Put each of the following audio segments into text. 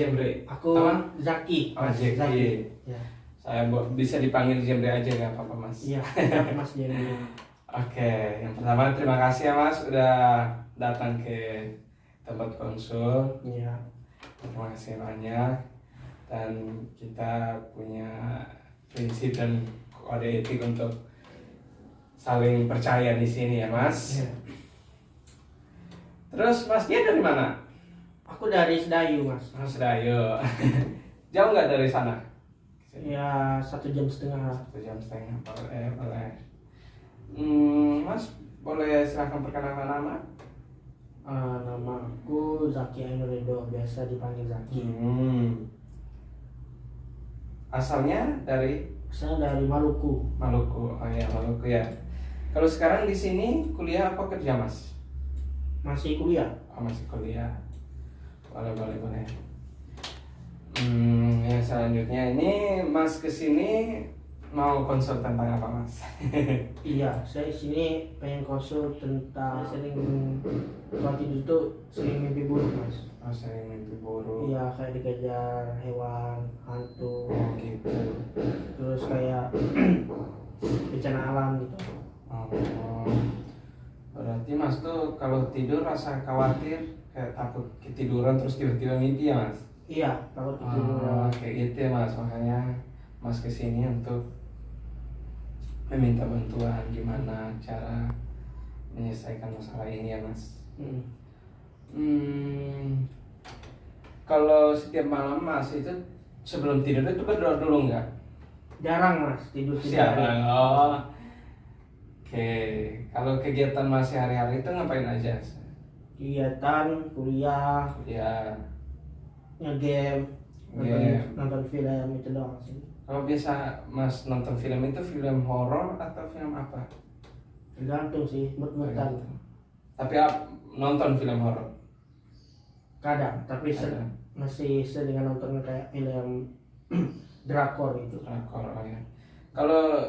Jembre. Aku Apa? Zaki. Oh, Mas Zaki. Ya. Saya bisa dipanggil Jembre aja nggak apa-apa Mas? Iya, siap, Mas Jembre. Oke, yang pertama terima kasih ya Mas udah datang ke tempat konsul. Iya. Terima kasih banyak. Dan kita punya prinsip dan kode etik untuk saling percaya di sini ya Mas. Iya. Terus Masnya dari mana? Aku dari Sedayu, Mas. Mas Dayo. Jauh nggak dari sana? Ya 1,5 jam. 1,5 jam. Boleh. Mas boleh silahkan perkenalkan nama? Nama aku Zaki Ainuredo, biasa dipanggil Zaki. Asalnya dari Saya dari Maluku. Maluku. Oh ya Maluku ya. Kalau sekarang di sini kuliah apa kerja Mas? Masih kuliah. Oh, masih kuliah. Boleh. Yang selanjutnya ini Mas kesini mau konsul tentang apa Mas? Iya, saya sini pengen konsul tentang sering kalau tidur tuh sering mimpi buruk, Mas. Oh, saya mimpi buruk. Iya, kayak dikejar hewan, hantu, Oh gitu. terus kayak bencana alam gitu. Oh, berarti Mas tuh kalau tidur rasa khawatir, kayak takut ketiduran terus tiba-tiba mimpi ya Mas? Iya, takut Oh, ketiduran. kayak gitu ya Mas, makanya Mas kesini untuk meminta bantuan gimana cara menyelesaikan masalah ini ya Mas. Kalau setiap malam Mas itu sebelum tidur itu berdoa dulu nggak? Jarang, Mas, tidur Siaran. Oh, oke. Kalau kegiatan Mas sehari-hari itu ngapain aja? Kegiatan, kuliah, Ya, ngegame, Game. nonton film itu doang sih. kalau biasa Mas nonton film itu film horor atau film apa? Tergantung sih, mood-moodan. Tapi nonton film horor? Kadang, tapi Ada. masih sering nonton kayak film drakor gitu. Drakor, oh ya. Kalau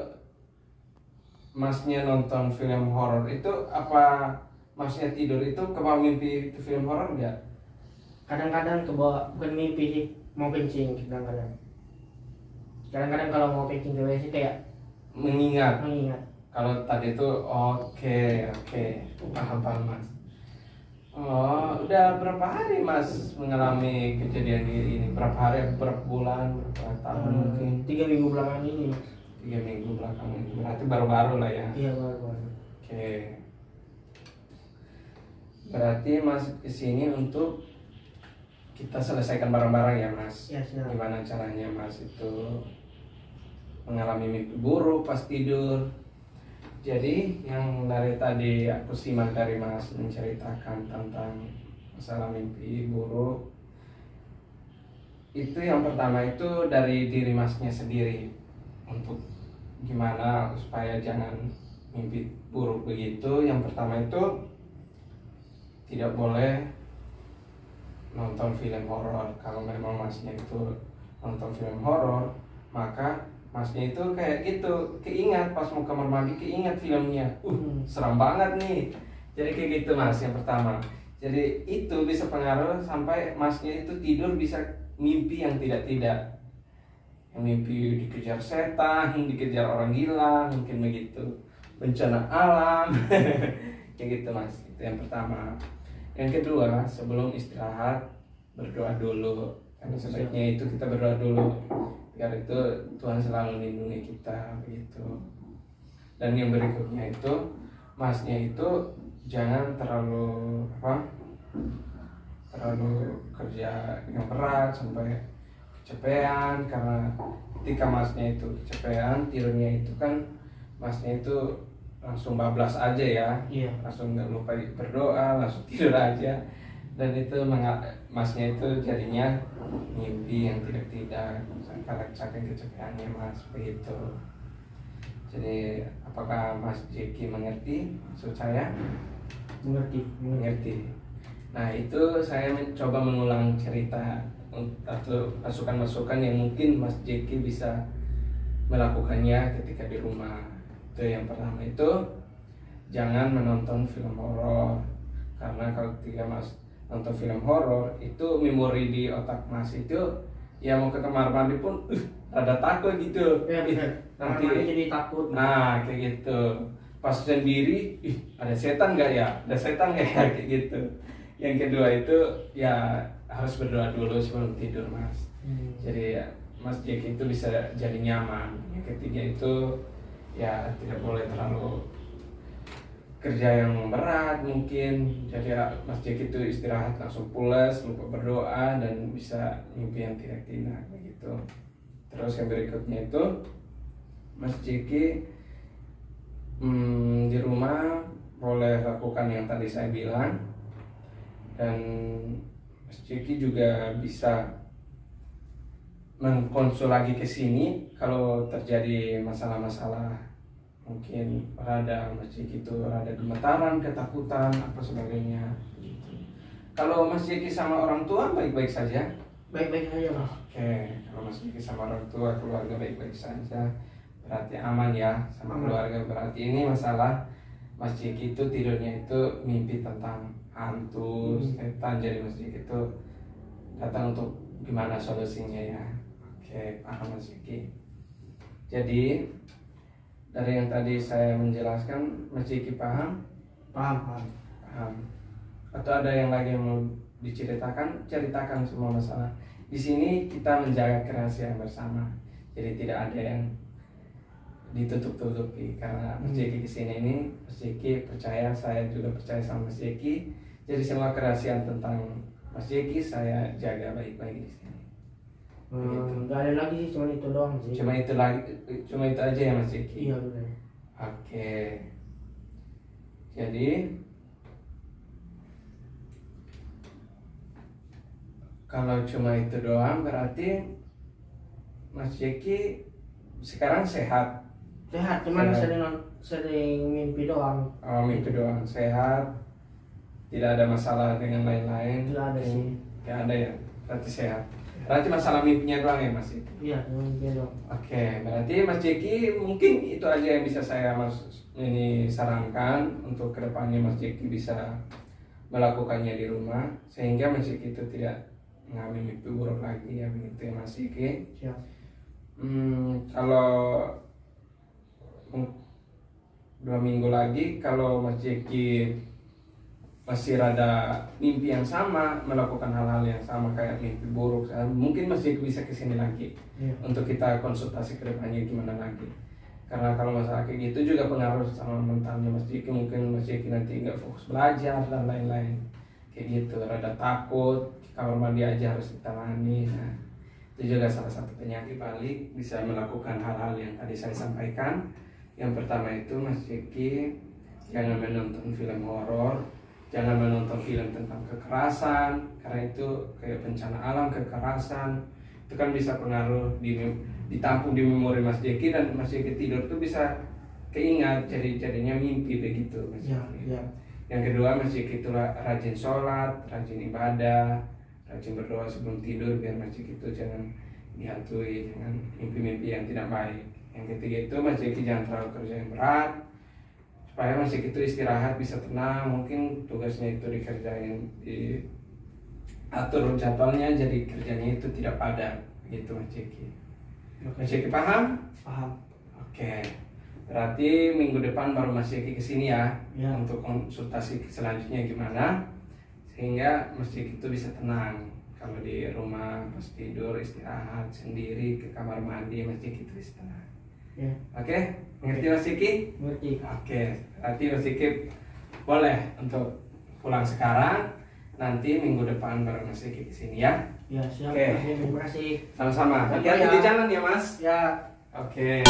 Masnya nonton film horor itu apa Masnya tidur itu kebawa mimpi itu film horor nggak? Kadang-kadang kebawa, bukan mimpi sih, mau kencing kadang-kadang. Kadang-kadang kalau mau kencing ke WC kayak Mengingat. mengingat. Kalau tadi itu oke, paham Mas. Oh, udah berapa hari Mas mengalami kejadian ini? Berapa hari, berapa bulan, berapa tahun mungkin? 3 minggu belakangan ini, Mas. 3 minggu belakangan ini. Berarti baru-baru lah ya. Iya, baru-baru. Oke. Berarti Mas kesini untuk kita selesaikan bareng-bareng ya Mas. Ya, siap. Gimana caranya Mas itu mengalami mimpi buruk pas tidur. Jadi yang dari tadi aku simak dari Mas menceritakan tentang masalah mimpi buruk, itu yang pertama itu dari diri Masnya sendiri, untuk gimana supaya jangan mimpi buruk begitu. Yang pertama itu tidak boleh nonton film horor. Kalau memang Masnya itu nonton film horor, maka Masnya itu kayak gitu, keingat pas mau kamar mandi, keingat filmnya, seram banget nih. Jadi kayak gitu Mas, yang pertama. Jadi itu bisa pengaruh sampai Masnya itu tidur bisa mimpi yang tidak-tidak, yang mimpi dikejar setan, dikejar orang gila, mungkin begitu, bencana alam. Kayak gitu Mas, itu yang pertama. Yang kedua, sebelum istirahat berdoa dulu, karena sebaiknya itu kita berdoa dulu, biar itu Tuhan selalu melindungi kita begitu. Dan yang berikutnya itu Masnya itu jangan terlalu kerja yang berat sampai kecapean, karena ketika Masnya itu kecapean tidurnya itu kan Masnya itu langsung bablas aja ya. Iya. Langsung nggak lupa berdoa, langsung tidur aja, dan itu Masnya itu jadinya mimpi yang tidak karena saking kecapeannya Mas begitu. Jadi apakah Mas Jeki mengerti maksud saya? Mengerti. Nah itu saya mencoba mengulang cerita atau masukan-masukan yang mungkin Mas Jeki bisa melakukannya ketika di rumah. Itu yang pertama itu jangan menonton film horor, karena kalau ketika Mas nonton film horor, itu memori di otak Mas itu ya mau ke kamar mandi pun rada takut gitu. Ya benar. Nanti Nanti jadi takut. nah kayak gitu. Pas sendiri, ada setan nggak ya? Ada setan nggak ya? Kayak gitu. Yang kedua itu ya harus berdoa dulu sebelum tidur Mas. Jadi ya, Mas Jack itu bisa jadi nyaman. Yang ketiga itu ya tidak boleh terlalu kerja yang berat mungkin. Jadi ya, Mas Jack itu istirahat langsung pulas, lupa berdoa dan bisa mimpi yang tidak begitu. Terus yang berikutnya itu Mas Jeki di rumah boleh lakukan yang tadi saya bilang, dan Mas Jeki juga bisa mengkonsul lagi ke sini kalau terjadi masalah-masalah, mungkin rada Mas Jeki itu rada gemetaran, ketakutan apa sebagainya gitu. Kalau Mas Jeki sama orang tua baik-baik saja? Baik-baik aja Mas. Oke, kalau Mas Jeki sama orang tua, keluarga baik-baik saja, berarti aman ya sama keluarga. Berarti ini masalah Mas Jeki itu tidurnya itu mimpi tentang hantu, setan. Jadi Mas Jeki itu datang untuk gimana solusinya ya. Oke, paham Mas Jeki. Jadi dari yang tadi saya menjelaskan, Mas Jeki paham? Paham. Atau ada yang lagi yang mau diceritakan? Ceritakan semua masalah. Di sini kita menjaga kerahasiaan bersama. Jadi tidak ada yang ditutup-tutupi, karena Mas Jeki kesini ini, Mas Jeki percaya, saya juga percaya sama Mas Jeki. Jadi semua kerahasiaan tentang Mas Jeki saya jaga baik-baik di sini. Nggak ada lagi sih, cuma itu doang sih. Cuma itu aja ya Mas Jeki. Iya benar. Oke. Jadi kalau cuma itu doang berarti Mas Jeki sekarang sehat. Sehat, cuman Sehat. sering mimpi doang. Oh, mimpi doang, sehat. Tidak ada masalah dengan lain-lain. Tidak ada sih. Tidak ada ya. Berarti sehat. Berarti masalah mimpinya doang ya Mas Jeki. Iya, cuma mimpi doang. Oke, berarti Mas Jeki mungkin itu aja yang bisa saya sarankan untuk kedepannya Mas Jeki bisa melakukannya di rumah, sehingga Mas Jeki itu tidak mengalami mimpi buruk lagi ya, begitu ya Mas Jeki. Siap. Kalau 2 minggu lagi kalau Mas Jeki masih rada mimpi yang sama, melakukan hal-hal yang sama kayak mimpi buruk, mungkin Mas Jeki bisa kesini lagi untuk kita konsultasi ke depannya gimana lagi. Karena kalau masalah kayak gitu juga pengaruh sama mentalnya Mas Jeki, mungkin Mas Jeki nanti nggak fokus belajar dan lain-lain kayak gitu, rada takut, kamar mandi aja harus ditangani. Nah, itu juga salah satu penyakit balik bisa melakukan hal-hal yang tadi saya sampaikan. Yang pertama itu Mas Jeki jangan menonton film horor, jangan menonton film tentang kekerasan, karena itu kayak bencana alam, kekerasan itu kan bisa pengaruh ditampung di memori Mas Jeki, dan Mas Jeki tidur tuh bisa keingat, jadinya mimpi begitu Mas Jeki. Yang kedua, Mas Jeki itu rajin sholat, rajin ibadah, rajin berdoa sebelum tidur biar Mas Jeki itu jangan dihantui dengan mimpi-mimpi yang tidak baik. Yang ketiga itu Mas Jeki jangan terlalu kerja yang berat, supaya Mas Jeki itu istirahat bisa tenang. Mungkin tugasnya itu dikerjain, diatur jadwalnya, jadi kerjanya itu tidak padat gitu Mas Jeki. Mas Jeki paham? Paham. Oke. Berarti minggu depan baru Mas Jeki kesini ya, untuk konsultasi selanjutnya gimana, sehingga Mas Jeki itu bisa tenang. Kalau di rumah pas tidur istirahat sendiri ke kamar mandi, Mas Jeki itu bisa tenang. Oke, mengerti Mas Jeki? Mengerti. Oke, berarti Mas Jeki boleh untuk pulang sekarang. Nanti minggu depan baru Mas Jeki kesini ya. Ya siap. Oke. Terima kasih. Sama-sama. Hati-hati di jalan ya Mas. Ya. Oke.